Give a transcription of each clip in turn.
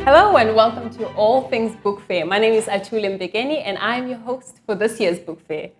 Hello and welcome to All Things Book Fair. My name is Athule Mbekeni and I'm your host for this year's book fair.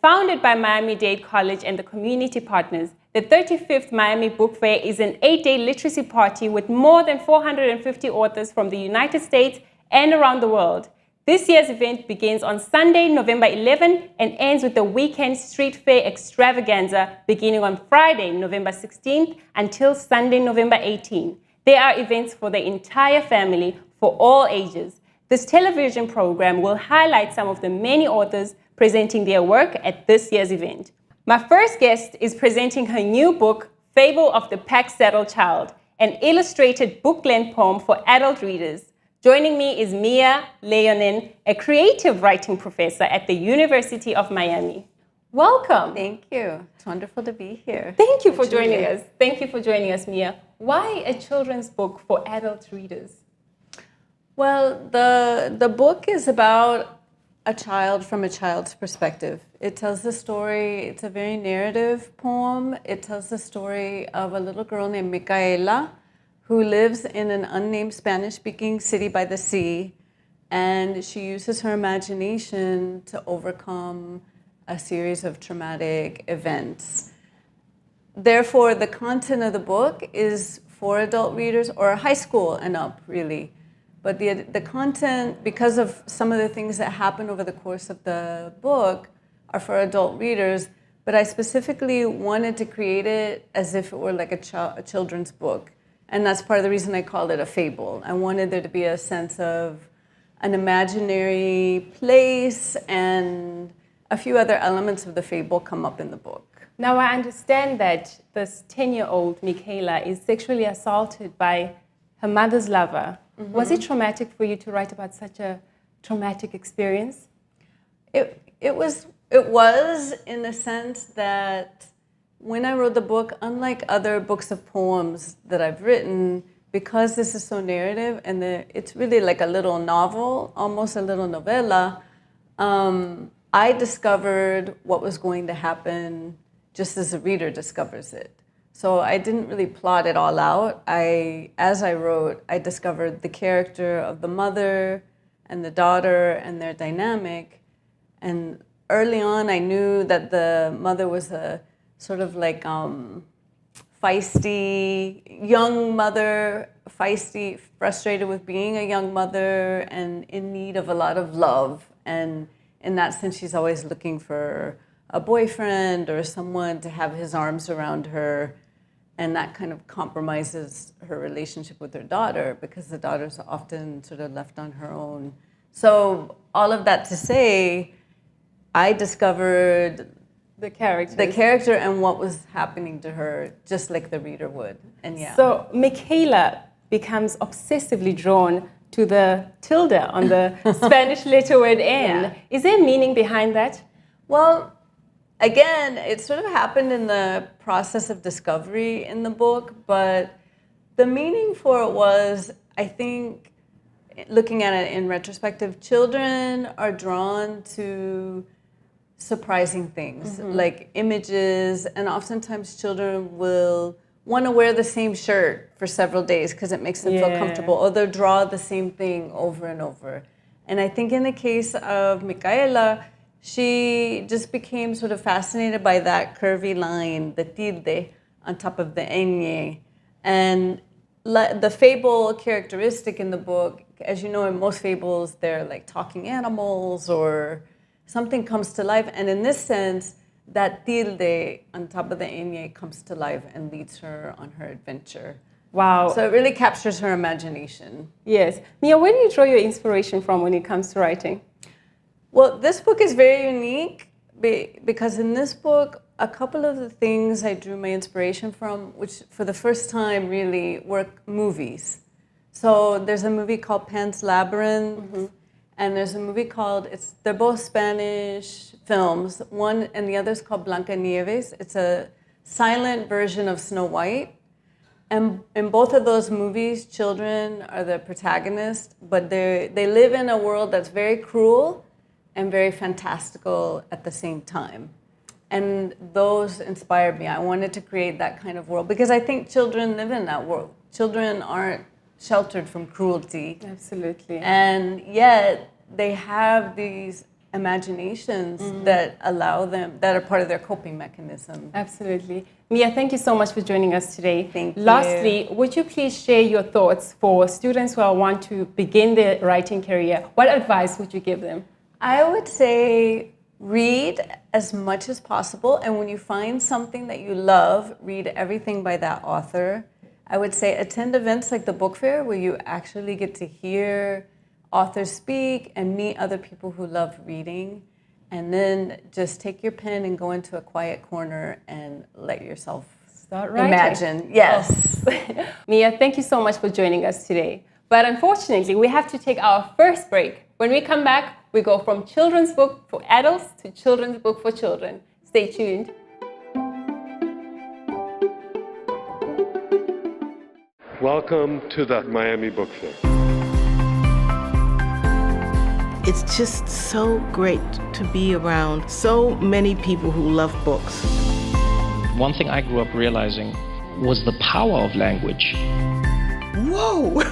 Founded by Miami-Dade College and the community partners, the 35th Miami Book Fair is an 8-day literacy party with more than 450 authors from the United States and around the world. This year's event begins on Sunday, November 11 and ends with the weekend street fair extravaganza beginning on Friday, November 16th until Sunday, November 18th. There are events for the entire family for all ages. This television program will highlight some of the many authors presenting their work at this year's event. My first guest is presenting her new book, Fable of the Pack-Saddled Child, an illustrated book-length poem for adult readers. Joining me is Mia Leonin, a creative writing professor at the University of Miami. Welcome. Thank you. It's wonderful to be here. Thank you for joining us. Thank you for joining us, Mia. Why a children's book for adult readers? Well, the book is about a child from a child's perspective. It tells the story, it's a very narrative poem. It tells the story of a little girl named Micaela who lives in an unnamed Spanish-speaking city by the sea, and she uses her imagination to overcome a series of traumatic events. Therefore, the content of the book is for adult readers or high school and up, really. But the content, because of some of the things that happen over the course of the book, are for adult readers. But I specifically wanted to create it as if it were like a children's book. And that's part of the reason I called it a fable. I wanted there to be a sense of an imaginary place, and a few other elements of the fable come up in the book. Now, I understand that this 10-year-old Micaela is sexually assaulted by her mother's lover. Mm-hmm. Was it traumatic for you to write about such a traumatic experience? It was in the sense that when I wrote the book, unlike other books of poems that I've written, because this is so narrative and it's really like a little novel, almost a little novella, I discovered what was going to happen just as the reader discovers it. So I didn't really plot it all out. As I wrote, I discovered the character of the mother and the daughter and their dynamic. And early on, I knew that the mother was a sort of like feisty, young mother, feisty, frustrated with being a young mother and in need of a lot of love. And in that sense, she's always looking for a boyfriend or someone to have his arms around her. And that kind of compromises her relationship with her daughter because the daughter's often sort of left on her own. So all of that to say, I discovered the character and what was happening to her, just like the reader would. And yeah. So Micaela becomes obsessively drawn to the tilde on the Spanish letter word N. Yeah. Is there meaning behind that? Well, again, it sort of happened in the process of discovery in the book, but the meaning for it was, I think, looking at it in retrospective, children are drawn to surprising things, mm-hmm. like images, and oftentimes children will want to wear the same shirt for several days because it makes them feel comfortable, or they'll draw the same thing over and over. And I think in the case of Micaela, she just became sort of fascinated by that curvy line, the tilde, on top of the ñ. And the fable characteristic in the book, as you know, in most fables, they're like talking animals or something comes to life. And in this sense, that tilde on top of the ñ comes to life and leads her on her adventure. Wow. So it really captures her imagination. Yes. Mia, where do you draw your inspiration from when it comes to writing? Well, this book is very unique because in this book, a couple of the things I drew my inspiration from, which for the first time really were movies. So there's a movie called Pan's Labyrinth, mm-hmm. and there's a movie called, they're both Spanish films. One and the other is called Blancanieves. It's a silent version of Snow White. And in both of those movies, children are the protagonists, but they live in a world that's very cruel and very fantastical at the same time. And those inspired me. I wanted to create that kind of world because I think children live in that world. Children aren't sheltered from cruelty. Absolutely. And yet they have these imaginations that allow them, that are part of their coping mechanism. Absolutely. Mia, thank you so much for joining us today. Thank you. Lastly, would you please share your thoughts for students who want to begin their writing career? What advice would you give them? I would say read as much as possible, and when you find something that you love, read everything by that author. I would say attend events like the book fair where you actually get to hear authors speak and meet other people who love reading, and then just take your pen and go into a quiet corner and let yourself start writing. Imagine. Yes. Oh. Mia, thank you so much for joining us today. But unfortunately, we have to take our first break. When we come back, we go from children's book for adults to children's book for children. Stay tuned. Welcome to the Miami Book Fair. It's just so great to be around so many people who love books. One thing I grew up realizing was the power of language. Whoa!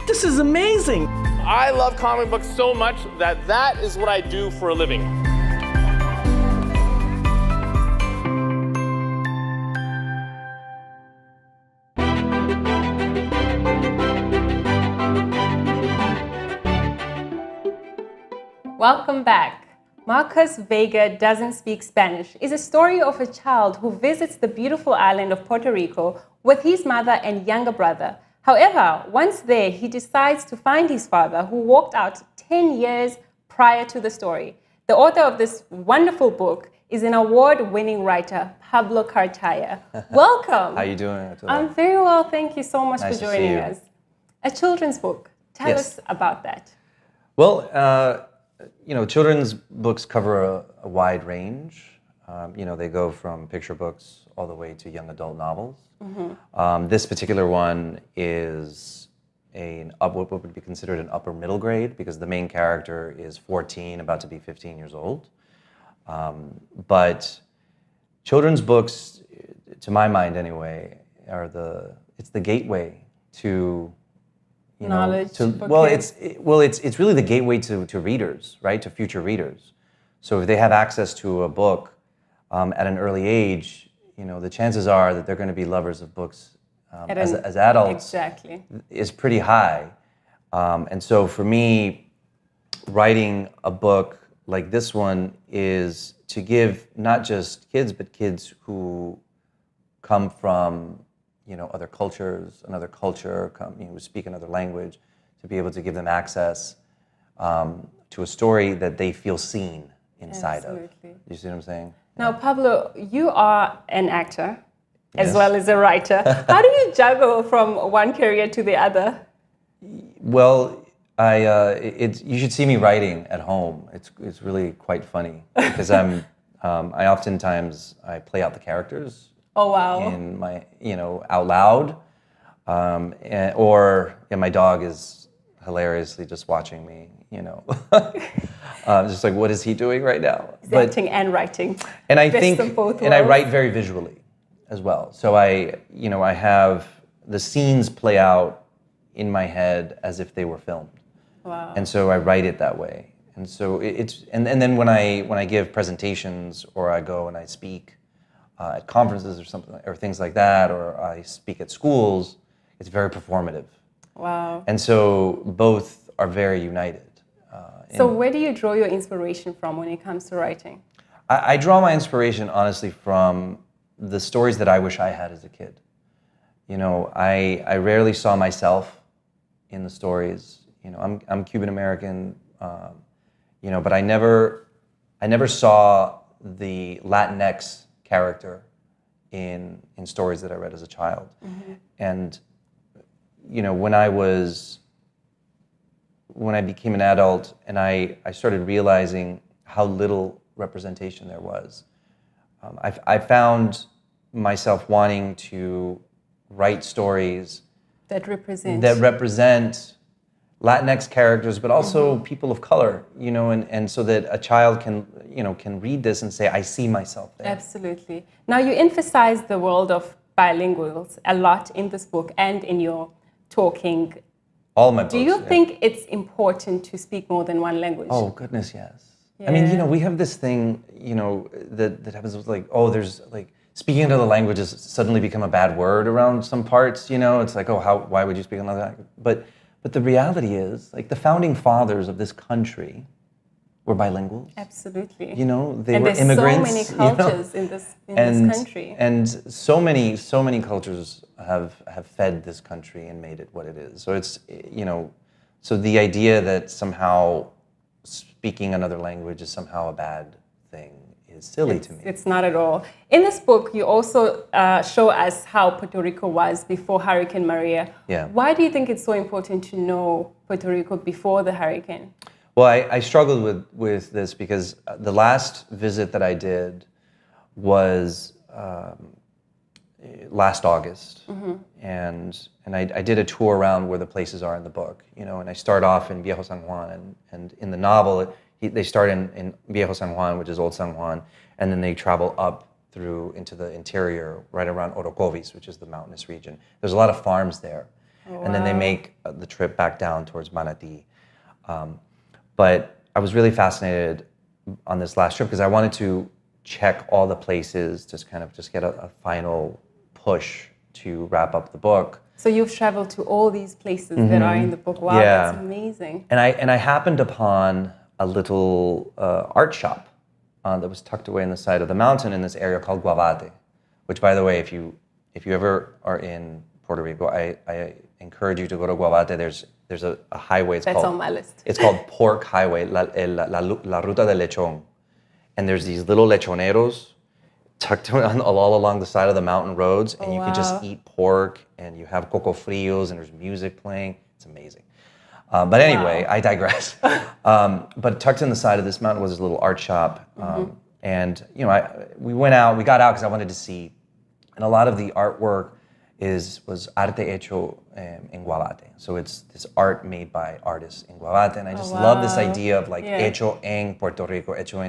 This is amazing. I love comic books so much that is what I do for a living. Welcome back. Marcuz Vega Doesn't Speak Spanish is a story of a child who visits the beautiful island of Puerto Rico with his mother and younger brother. However, once there, he decides to find his father, who walked out 10 years prior to the story. The author of this wonderful book is an award-winning writer, Pablo Cartaya. Welcome. How are you doing? I'm very well, thank you so much Nice for to see joining you. us. A children's book. Tell Yes. us about that. Well, children's books cover a wide range. They go from picture books all the way to young adult novels. This particular one is what would be considered an upper middle grade, because the main character is 14, about to be 15 years old. But children's books, to my mind anyway, it's the gateway to Knowledge. It's really the gateway to readers, right? To future readers. So if they have access to a book at an early age, the chances are that they're going to be lovers of books as adults. Exactly. Is pretty high. And so for me, writing a book like this one is to give not just kids, but kids who come from other cultures, another culture, who speak another language, to be able to give them access to a story that they feel seen inside Absolutely. of. You see what I'm saying? Now, Pablo, you are an actor as Yes. well as a writer. How do you juggle from one career to the other? Well, you should see me writing at home. It's really quite funny because I oftentimes play out the characters. Oh, wow. In my, out loud, or my dog is hilariously just watching me, just like, what is he doing right now? Acting and writing. And I Best think, of both and I worlds. write very visually as well. So I have the scenes play out in my head as if they were filmed. Wow. And so I write it that way. And so and then when I give presentations or I go and I speak at conferences or something, or things like that, or I speak at schools, it's very performative. Wow. And so both are very united. So where do you draw your inspiration from when it comes to writing? I draw my inspiration, honestly, from the stories that I wish I had as a kid. I rarely saw myself in the stories. I'm Cuban American, but I never saw the Latinx character in stories that I read as a child. Mm-hmm. And when I became an adult and I started realizing how little representation there was, I found myself wanting to write stories that represent Latinx characters, but also people of color, and so that a child can read this and say, I see myself there. Absolutely. Now, you emphasize the world of bilinguals a lot in this book and in your talking. All my books. Do you yeah. think it's important to speak more than one language? Oh, goodness, yes. I mean, we have this thing, that happens with there's speaking another language has suddenly become a bad word around some parts, It's like, why would you speak another language? But the reality is, the founding fathers of this country were bilinguals. Absolutely. They were immigrants. There's so many cultures in this country. And so many cultures have fed this country and made it what it is. So it's, so the idea that somehow speaking another language is somehow a bad thing is silly to me. It's not at all. In this book, you also show us how Puerto Rico was before Hurricane Maria. Yeah. Why do you think it's so important to know Puerto Rico before the hurricane? Well, I struggled with this because the last visit that I did was last August, and I did a tour around where the places are in the book, and I start off in Viejo San Juan, and in the novel they start in Viejo San Juan, which is Old San Juan, and then they travel up through into the interior, right around Orocovis, which is the mountainous region. There's a lot of farms there, and then they make the trip back down towards Manatí. But I was really fascinated on this last trip because I wanted to check all the places, just get a final push to wrap up the book. So you've traveled to all these places that are in the book. Wow, Yeah. that's amazing. And I happened upon a little art shop that was tucked away in the side of the mountain in this area called Guavate, which, by the way, if you ever are in Puerto Rico, I encourage you to go to Guavate. There's a highway. That's on my list. It's called Pork Highway, La Ruta del Lechón. And there's these little lechoneros tucked all along the side of the mountain roads, and you can just eat pork, and you have coco frios, and there's music playing. It's amazing. But anyway, I digress. But tucked in the side of this mountain was this little art shop, and we got out because I wanted to see, and a lot of the artwork was arte hecho en Guavate. So it's this art made by artists in Guavate, and I just love this idea of hecho en Puerto Rico, hecho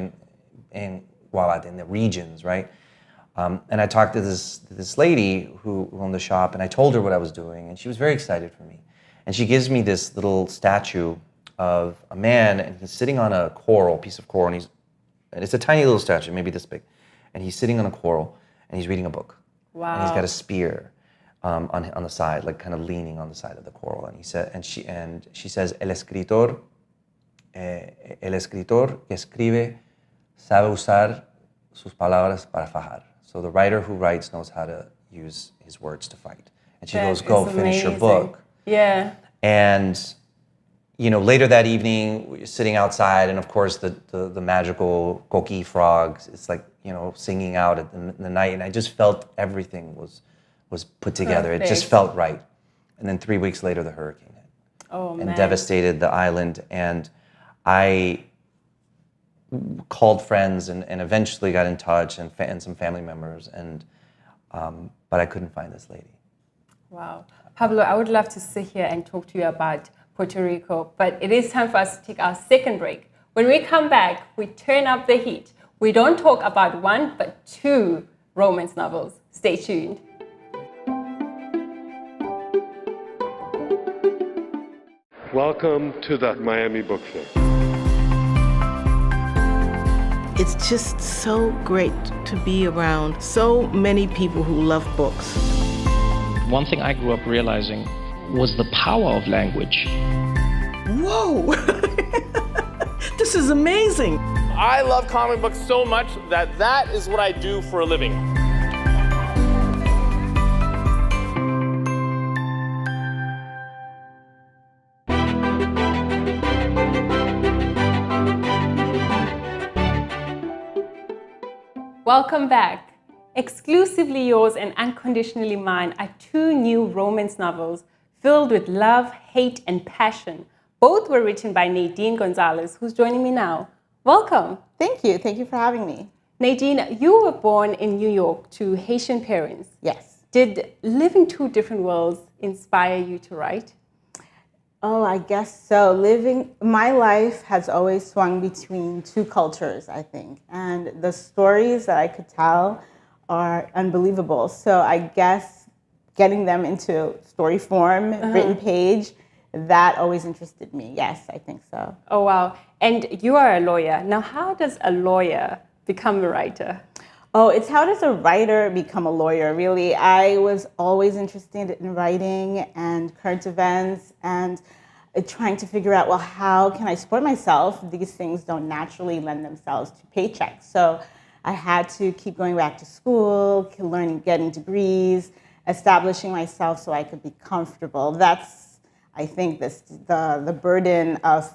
in Guavate, in the regions, right? And I talked to this lady who owned the shop, and I told her what I was doing, and she was very excited for me. And she gives me this little statue of a man, and he's sitting on a piece of coral, and it's a tiny little statue, maybe this big, and he's sitting on a coral, and he's reading a book. Wow. And he's got a spear on the side, kind of leaning on the side of the coral. And she says, el escritor que escribe sabe usar sus palabras para fajar. So the writer who writes knows how to use his words to fight. And she goes, go finish your book. Yeah. And later that evening, we're sitting outside, and of course the magical coqui frogs, it's singing out in the night, and I just felt everything was put together. Perfect. It just felt right. And then 3 weeks later, the hurricane hit and devastated the island. And I called friends and eventually got in touch and some family members, but I couldn't find this lady. Wow. Pablo, I would love to sit here and talk to you about Puerto Rico, but it is time for us to take our second break. When we come back, we turn up the heat. We don't talk about one, but two romance novels. Stay tuned. Welcome to the Miami Book Fair. It's just so great to be around so many people who love books. One thing I grew up realizing was the power of language. Whoa! This is amazing. I love comic books so much that is what I do for a living. Welcome back. Exclusively Yours and Unconditionally Mine are two new romance novels filled with love, hate, and passion. Both were written by Nadine Gonzalez, who's joining me now. Welcome. Thank you. Thank you for having me. Nadine, you were born in New York to Haitian parents. Yes. Did living two different worlds inspire you to write? Oh, I guess so. My life has always swung between two cultures, I think. And the stories that I could tell are unbelievable. So I guess getting them into story form, written page, that always interested me. Yes, I think so. Oh, wow. And you are a lawyer. Now, how does a lawyer become a writer? Oh, it's how does a writer become a lawyer, really. I was always interested in writing and current events and trying to figure out, well, how can I support myself? These things don't naturally lend themselves to paychecks. So I had to keep going back to school, learning, getting degrees, establishing myself so I could be comfortable. That's, I think, the burden of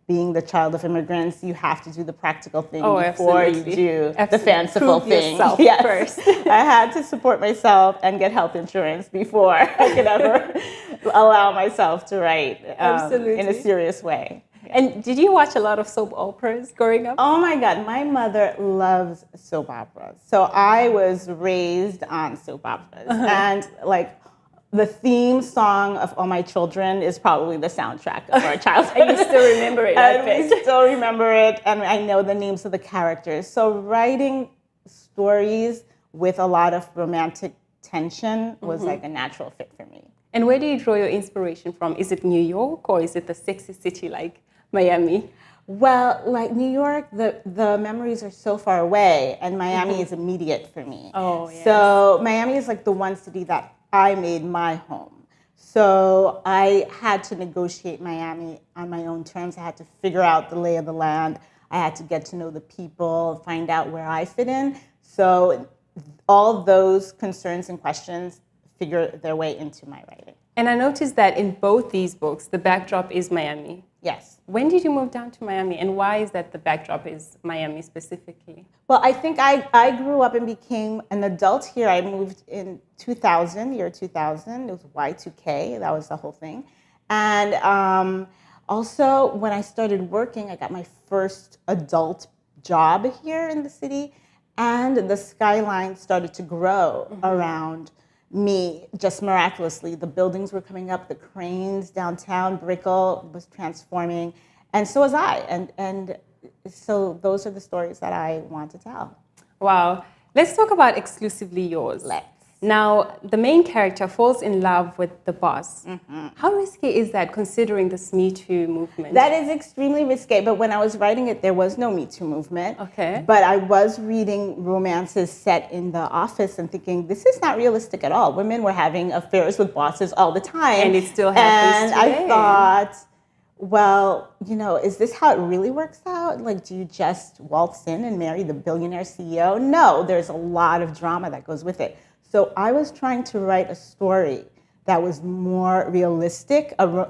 being the child of immigrants. You have to do the practical thing before you do the fanciful thing. Yes. First. I had to support myself and get health insurance before I could ever allow myself to write in a serious way. And did you watch a lot of soap operas growing up? Oh my God, my mother loves soap operas. So I was raised on soap operas. And like the theme song of All My Children is probably the soundtrack of our childhood. And you still remember it, I bet. I still remember it, and I know the names of the characters. So writing stories with a lot of romantic tension was like a natural fit for me. And where do you draw your inspiration from? Is it New York or is it the sexy city like Miami? Well, like New York, the memories are so far away, and Miami is immediate for me. Oh, yes. So Miami is like the one city that I made my home. So I had to negotiate Miami on my own terms. I had to figure out the lay of the land. I had to get to know the people, find out where I fit in. So all those concerns and questions figure their way into my writing. And I noticed that in both these books, the backdrop is Miami. Yes. When did you move down to Miami, and why is that the backdrop is Miami specifically? Well, I think I grew up and became an adult here. I moved in 2000, year 2000. It was Y2K. That was the whole thing. And also, when I started working, I got my first adult job here in the city, and the skyline started to grow around me just miraculously. The buildings were coming up, the cranes downtown, Brickell was transforming, and so was I. And so those are the stories that I want to tell. Wow. Let's talk about Exclusively Yours. Let's. Now, the main character falls in love with the boss. How risky is that considering this Me Too movement? That is extremely risque, but when I was writing it, there was no Me Too movement. Okay. But I was reading romances set in the office and thinking, this is not realistic at all. Women were having affairs with bosses all the time. And it still happens today. And I thought, well, you know, is this how it really works out? Like, do you just waltz in and marry the billionaire CEO? No, there's a lot of drama that goes with it. So I was trying to write a story that was more realistic, an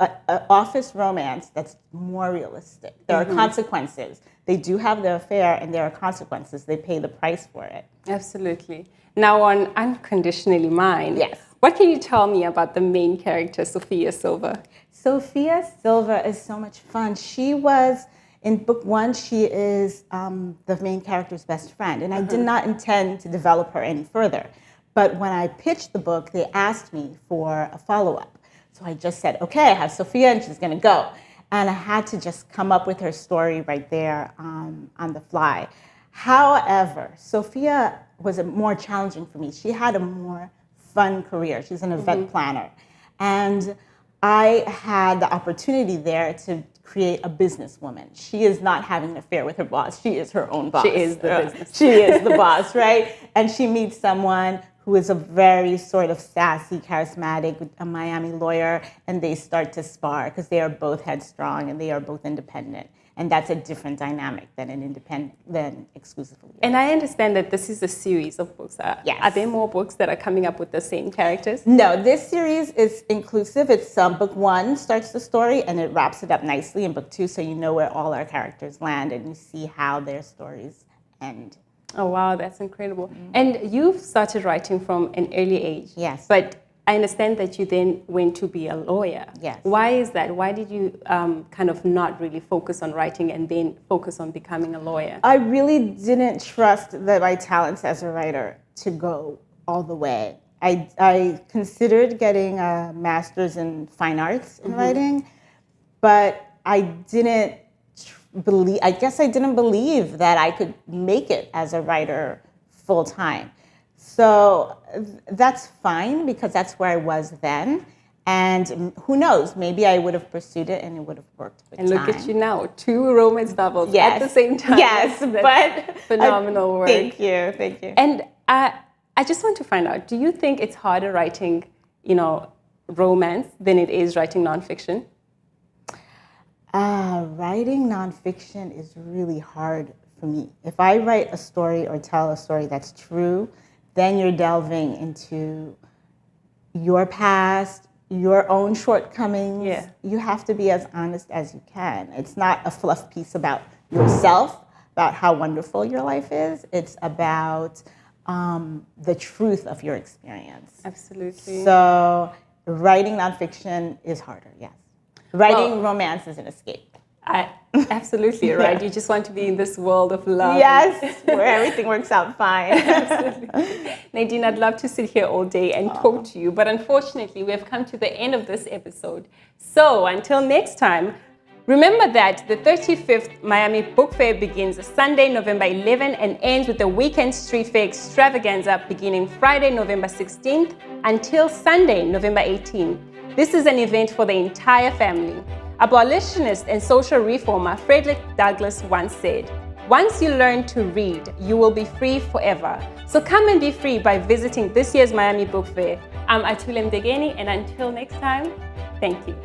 office romance that's more realistic. There are consequences. They do have their affair, and there are consequences. They pay the price for it. Absolutely. Now, on Unconditionally Mine, yes. What can you tell me about the main character, Sophia Silva? Sophia Silva is so much fun. She was, in book one, she is the main character's best friend, and I did not intend to develop her any further. But when I pitched the book, they asked me for a follow-up. So I just said, okay, I have Sophia, and she's going to go. And I had to just come up with her story right there on the fly. However, Sophia was more challenging for me. She had a more fun career. She's an event planner. And I had the opportunity there to create a businesswoman. She is not having an affair with her boss. She is her own boss. She is the business. She is the boss, right? And she meets someone who is a very sort of sassy, charismatic, a Miami lawyer, and they start to spar because they are both headstrong and they are both independent. And that's a different dynamic than Exclusively Yours. And I understand that this is a series of books. Yes. Are there more books that are coming up with the same characters? No, this series is inclusive. It's book one starts the story and it wraps it up nicely in book two, so you know where all our characters land and you see how their stories end. Oh, wow, that's incredible. And you've started writing from an early age. Yes. But I understand that you then went to be a lawyer. Yes. Why is that? Why did you kind of not really focus on writing and then focus on becoming a lawyer? I really didn't trust my talents as a writer to go all the way. I considered getting a master's in fine arts in writing, but I didn't believe that I could make it as a writer full time. So that's fine because that's where I was then. And who knows, maybe I would have pursued it and it would have worked with And time. look at you now, 2 romance novels Yes. at the same time. Yes, That's but phenomenal work. Thank you. And I just want to find out, do you think it's harder writing, romance than it is writing nonfiction? Writing nonfiction is really hard for me. If I write a story or tell a story that's true, then you're delving into your past, your own shortcomings. Yeah. You have to be as honest as you can. It's not a fluff piece about yourself, about how wonderful your life is. It's about the truth of your experience. Absolutely. So writing nonfiction is harder, yes. Writing romance is an escape. Absolutely, right? You just want to be in this world of love. Yes, where everything works out fine. Absolutely. Nadine, I'd love to sit here all day and quote to you, but unfortunately, we have come to the end of this episode. So until next time, remember that the 35th Miami Book Fair begins Sunday, November 11 and ends with the Weekend Street Fair extravaganza beginning Friday, November 16th until Sunday, November 18th. This is an event for the entire family. Abolitionist and social reformer Frederick Douglass once said, "Once you learn to read, you will be free forever." So come and be free by visiting this year's Miami Book Fair. I'm Athule Mbekeni, and until next time, thank you.